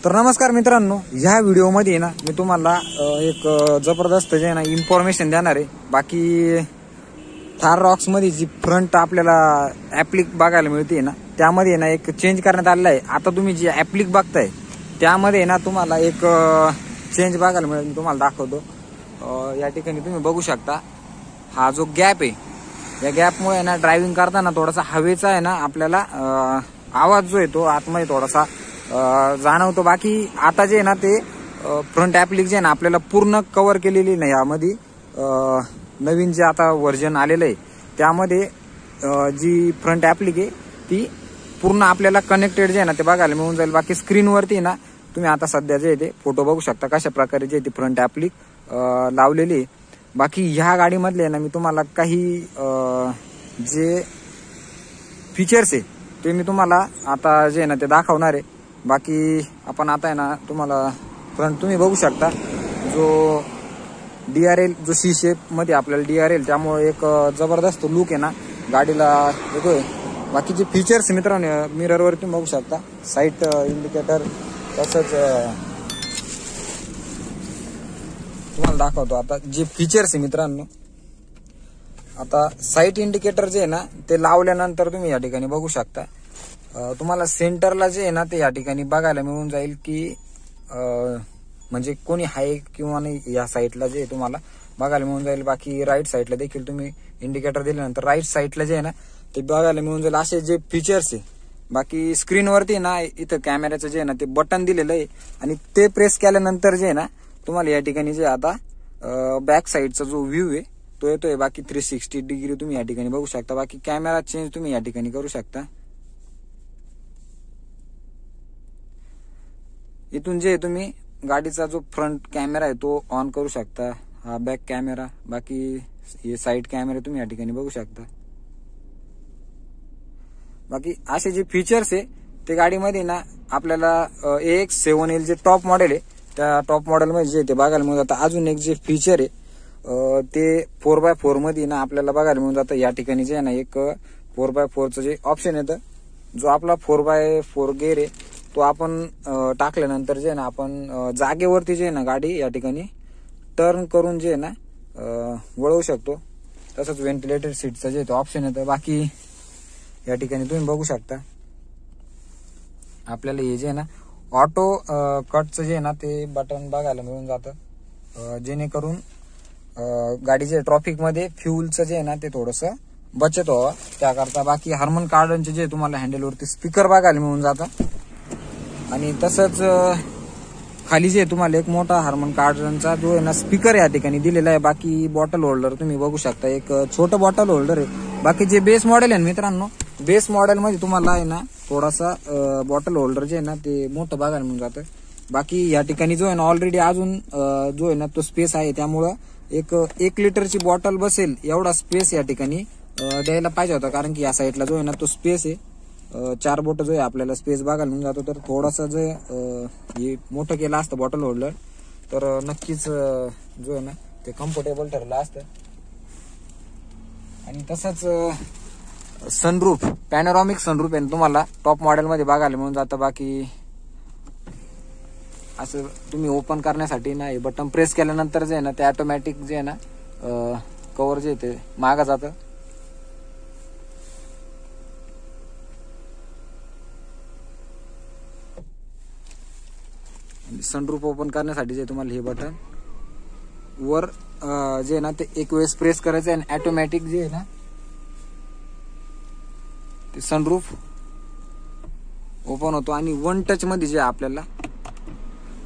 तर नमस्कार मित्रांनो, ह्या व्हिडिओमध्ये ना मी तुम्हाला एक जबरदस्त जे ना इन्फॉर्मेशन देणार आहे। बाकी थार रॉक्स मध्ये जी फ्रंट आपल्याला ॲप्लिक बघायला मिळते ना, त्यामध्ये ना एक चेंज करण्यात आलेला आहे। आता तुम्ही जी ॲप्लिक बघताय त्यामध्ये ना तुम्हाला एक चेंज बघायला मिळेल। मी तुम्हाला दाखवतो। या ठिकाणी तुम्ही बघू शकता, हा जो गॅप आहे, या गॅपमुळे ना ड्रायव्हिंग करताना थोडासा हवेचा आहे ना आपल्याला आवाज जो आहे तो आतमध्ये थोडासा जाणवतो। बाकी आता जे ना ते फ्रंट ॲप्लिक जे ना आपल्याला पूर्ण कव्हर केलेली नाही। यामध्ये नवीन जे आता व्हर्जन आलेलं आहे त्यामध्ये जी फ्रंट ॲप्लिक आहे ती पूर्ण आपल्याला कनेक्टेड जे आहे ना ते बघायला मिळून जाईल। बाकी स्क्रीनवरती ना तुम्ही आता सध्या जे ते फोटो बघू शकता कशा प्रकारे जे ती फ्रंट ॲप्लिक लावलेली आहे। बाकी ह्या गाडीमधले ना मी तुम्हाला काही जे फीचर्स आहे ते मी तुम्हाला आता जे ना ते दाखवणार आहे। बाकी आपण आता आहे ना तुम्हाला फ्रंट तुम्ही बघू शकता, जो DRL जो सी शेप मध्ये आपल्याला DRL, त्यामुळे एक जबरदस्त लुक आहे ना गाडीला येतोय। बाकीचे फीचर्स मित्रांनो मिररवर तुम्ही बघू शकता, साईट इंडिकेटर, तसंच तुम्हाला दाखवतो आता जे फीचर्स आहे मित्रांनो। आता साईट इंडिकेटर जे आहे ना ते लावल्यानंतर तुम्ही या ठिकाणी बघू शकता, तुम्हाला सेंटरला जे आहे ना ते या ठिकाणी बघायला मिळून जाईल की म्हणजे कोणी आहे किंवा नाही या साईडला जे तुम्हाला बघायला मिळून जाईल। बाकी राईट साईडला देखील तुम्ही इंडिकेटर दिल्यानंतर राईट साईडला जे आहे ना ते बघायला मिळून जाईल, असे जे फीचर्स आहे। बाकी स्क्रीनवरती ना इथं कॅमेऱ्याचं जे आहे ना ते बटन दिलेलं आहे आणि ते प्रेस केल्यानंतर जे आहे ना तुम्हाला या ठिकाणी जे आता बॅक साईडचा जो व्ह्यू आहे तो येतोय। बाकी 360 डिग्री तुम्ही या ठिकाणी बघू शकता। बाकी कॅमेरा चेंज तुम्ही या ठिकाणी करू शकता। इथून जे तुम्ही गाडीचा जो फ्रंट कॅमेरा आहे तो ऑन करू शकता, हा बॅक कॅमेरा। बाकी हे साइड कॅमेरा तुम्ही या ठिकाणी बघू शकता। बाकी असे जे फीचर्स आहे ते गाडीमध्ये ना आपल्याला AX7L जे टॉप मॉडेल आहे त्या टॉप मॉडेल मध्ये जे ते बघायला मिळून जातं। अजून एक जे फीचर आहे ते 4x4 मध्ये ना आपल्याला बघायला मिळून जातं। या ठिकाणी जे आहे ना एक 4x4चं जे ऑप्शन येतं, जो आपला 4x4 गेअर आहे तो आपण टाकल्यानंतर जे ना आपण जागेवरती जे ना गाडी या ठिकाणी टर्न करून जे ना वळवू शकतो। तसंच व्हेंटिलेटेड सीटचं जे ऑप्शन येतं। बाकी या ठिकाणी तुम्ही बघू शकता, आपल्याला हे जे ना ऑटो कटचं जे ना ते बटन बघायला मिळून जातं, जेणेकरून गाडीचे ट्रॉफिक मध्ये फ्यूलचं जे ना ते थोडंसं बचत व्हावं त्याकरता। बाकी हार्मन कार्डनचे जे तुम्हाला हँडलवरती स्पीकर बघायला मिळून जातं आणि तसंच खाली जे तुम्हाला एक मोठा हार्मन कार्डनचा जो आहे ना स्पीकर या ठिकाणी दिलेला आहे। बाकी बॉटल होल्डर तुम्ही बघू शकता, एक छोटं बॉटल होल्डर आहे। बाकी जे बेस मॉडेल आहे मित्रांनो, बेस मॉडेल मध्ये तुम्हाला आहे ना थोडासा बॉटल होल्डर जे आहे ना ते मोठं बघायला मिळून जातं। बाकी या ठिकाणी जो आहे ना ऑलरेडी अजून जो आहे ना तो स्पेस आहे, त्यामुळं एक लिटरची बॉटल बसेल एवढा स्पेस या ठिकाणी द्यायला पाहिजे होता, कारण की या साईडला जो आहे ना तो स्पेस आहे 4 बोट जो आहे आपल्याला स्पेस बघायला मिळून जातो। तर थोडासा जे हे मोठं केलं असतं बॉटल होल्डर तर नक्कीच जो आहे ना ते कम्फर्टेबल ठरलं असतं। आणि तसंच सनरूफ, पॅनोरॉमिक सनरूफ आहे तुम्हाला टॉप मॉडेल मध्ये बघायला मिळून जातं। बाकी असं तुम्ही ओपन करण्यासाठी ना हे बटन प्रेस केल्यानंतर जे आहे ना ते ऑटोमॅटिक जे आहे ना कव्हर जे ते मागं जातं। सनरूफ ओपन करण्यासाठी जे तुम्हाला हे बटन वर जे आहे ना ते एक वेळेस प्रेस करायचं आहे आणि ऑटोमॅटिक जे आहे ना ते सनरूफ ओपन होतो। आणि 1 टच मध्ये जे आपल्याला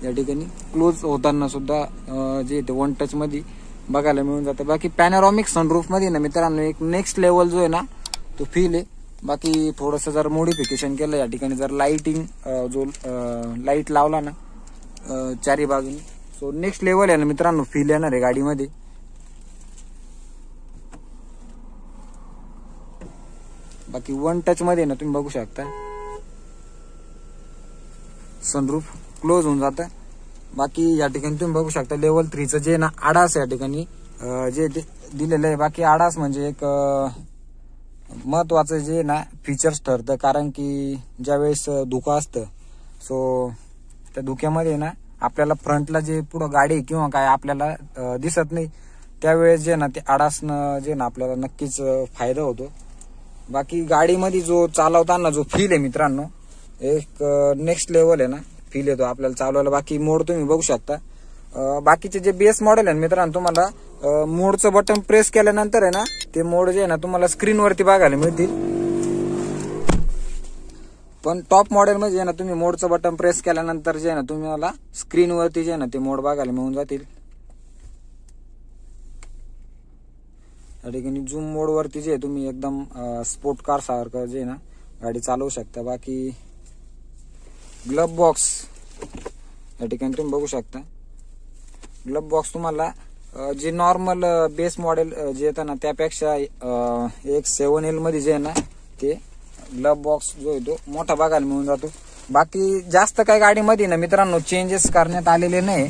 या ठिकाणी क्लोज होताना सुद्धा जे ते 1 टच मध्ये बघायला मिळून जातं। बाकी पॅनोरॉमिक सनरूफ मध्ये ना मित्रांनो एक नेक्स्ट लेवल जो आहे ना तो फील आहे। बाकी थोडंसं जर मॉडिफिकेशन केलं या ठिकाणी, जर लाइटिंग जो लाईट लावला ना चारी बाजूने, सो नेक्स्ट लेवल आहे ना मित्रांनो फील येणार आहे गाडीमध्ये। बाकी 1 टच मध्ये ना तुम्ही बघू शकता सनरूफ क्लोज होऊन जातं। बाकी या ठिकाणी तुम्ही बघू शकता लेवल 3चं जे ना आडास या ठिकाणी जे दिलेलं आहे। बाकी आडास म्हणजे एक महत्वाचं जे ना फीचर्स ठरतं, कारण की ज्यावेळेस धुकं असतं सो त्या धुक्यामध्ये ना आपल्याला फ्रंटला जे पुढं गाडी किंवा काय आपल्याला दिसत नाही, त्यावेळेस जे ना ते अडासणं जे ना आपल्याला नक्कीच फायदा होतो. बाकी गाडीमध्ये जो चालवताना जो फील आहे मित्रांनो, एक नेक्स्ट लेवल आहे ना फील येतो आपल्याला चालवायला. बाकी मोड तुम्ही बघू शकता. बाकीचे जे बेस मॉडेल आहे मित्रांनो, तुम्हाला मोडचं बटन प्रेस केल्यानंतर आहे ना ते मोड जे आहे ना तुम्हाला स्क्रीनवरती बघायला मिळतील. पण टॉप मॉडेल मध्ये जे ना तुम्ही मोडचं बटन प्रेस केल्यानंतर जे ना तुम्हाला स्क्रीनवरती जे ना ते मोड बघायला मिळून जातील. या ठिकाणी झूम मोड वरती जे तुम्ही एकदम स्पोर्ट कार सारखं जे ना गाडी चालवू शकता. बाकी ग्लव बॉक्स या ठिकाणी तुम्ही बघू शकता. ग्लव बॉक्स तुम्हाला जे नॉर्मल बेस मॉडेल जे येतं ना त्यापेक्षा एक 7L मध्ये जे आहे ना ते ग्लव बॉक्स जो आहे तो मोठा बघायला मिळून जातो. बाकी जास्त काही गाडीमध्ये ना मित्रांनो चेंजेस करण्यात आलेले नाही.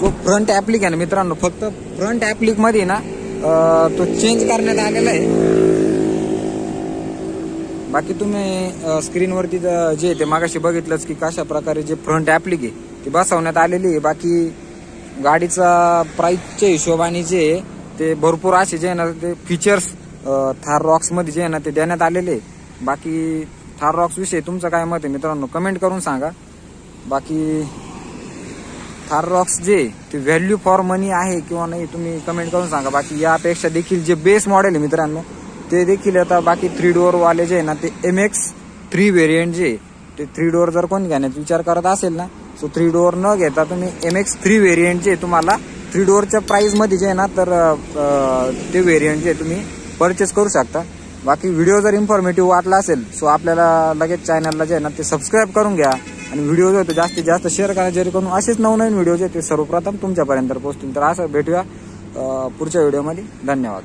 जो फ्रंट ऍप्लिक आहे ना मित्रांनो, फक्त फ्रंट ऍप्लिक मध्ये ना तो चेंज करण्यात आलेला आहे. बाकी तुम्ही स्क्रीनवरती जे ते मागाशी बघितलंच की कशा प्रकारे जे फ्रंट ऍप्लिक आहे ते बसवण्यात आलेली आहे. बाकी गाडीचा प्राइसच्या हिशोबाने जे ते भरपूर असे जे ना ते फीचर्स थार रॉक्स मध्ये जे ना ते देण्यात आलेले आहे. बाकी थार रॉक्स विषयी तुमचं काय मत आहे मित्रांनो कमेंट करून सांगा. बाकी थार रॉक्स जे ते व्हॅल्यू फॉर मनी आहे किंवा नाही तुम्ही कमेंट करून सांगा. बाकी यापेक्षा देखील जे बेस मॉडेल आहे मित्रांनो ते देखील आता बाकी 3 डोअर वाले जे आहे ना ते MX3 व्हेरियंट जे ते 3 डोअर जर कोणी घेण्याचा विचार करत असेल ना, सो 3 डोअर न घेता तुम्ही MX3 व्हेरियंट जे तुम्हाला 3 डोअरच्या प्राइस मध्ये जे आहे ना तर ते व्हेरियंट जे तुम्ही परचेस करू शकता. बाकी व्हिडिओ जर इन्फॉर्मेटिव्ह वाटला असेल सो आपल्याला लगेच चॅनलला जे आहे ना ते सबस्क्राईब करून घ्या आणि व्हिडिओ जो आहे तो जास्तीत जास्त शेअर करा, जेणेकरून असेच नवनवीन व्हिडिओ जे ते सर्वप्रथम तुमच्यापर्यंत पोहोचतील. तर असं भेटूया पुढच्या व्हिडिओमध्ये. धन्यवाद.